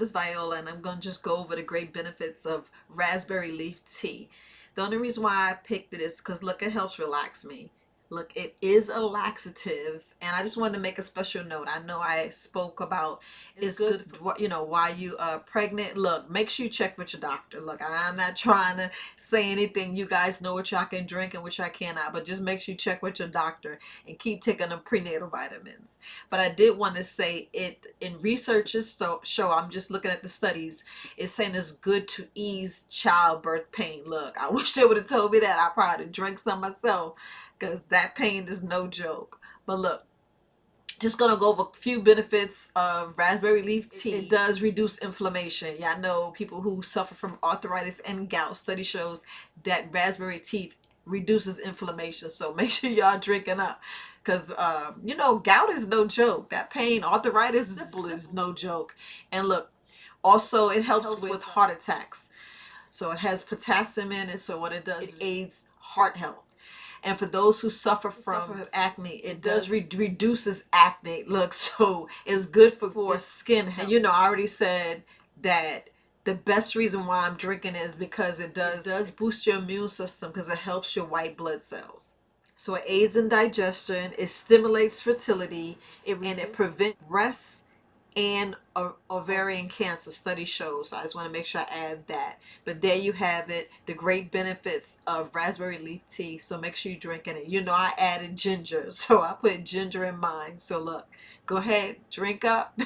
is Viola, and I'm going to just go over the great benefits of raspberry leaf tea. The only reason why I picked it is because, look, it helps relax me. Look, it is a laxative, and I just wanted to make a special note. I know I spoke about it's good for, while you are pregnant. Look, make sure you check with your doctor. Look, I'm not trying to say anything. You guys know what y'all can drink and what y'all cannot, but just make sure you check with your doctor and keep taking them prenatal vitamins. But I did want to say it in researchers show, I'm just looking at the studies, it's saying it's good to ease childbirth pain. Look, I wish they would have told me that. I probably drank some myself because that pain is no joke. But look, just gonna go over a few benefits of raspberry leaf tea. It does reduce inflammation. Yeah, I know people who suffer from arthritis and gout. Study shows that raspberry tea reduces inflammation. So make sure y'all drinking up, because gout is no joke. That pain, arthritis is no joke. And look, also it helps with heart attacks. So it has potassium in it. So what it does, it aids heart health. And for those who suffer from acne, it does reduces acne. Look, so it's good for skin health. And I already said that the best reason why I'm drinking it is because it does boost your immune system, because it helps your white blood cells. So it aids in digestion, it stimulates fertility, and it prevents breast and ovarian cancer. Study shows. So I just want to make sure I add that. But there you have it, the great benefits of raspberry leaf tea. So make sure you're drinking it. I added ginger, so I put ginger in mine. So look, go ahead, drink up.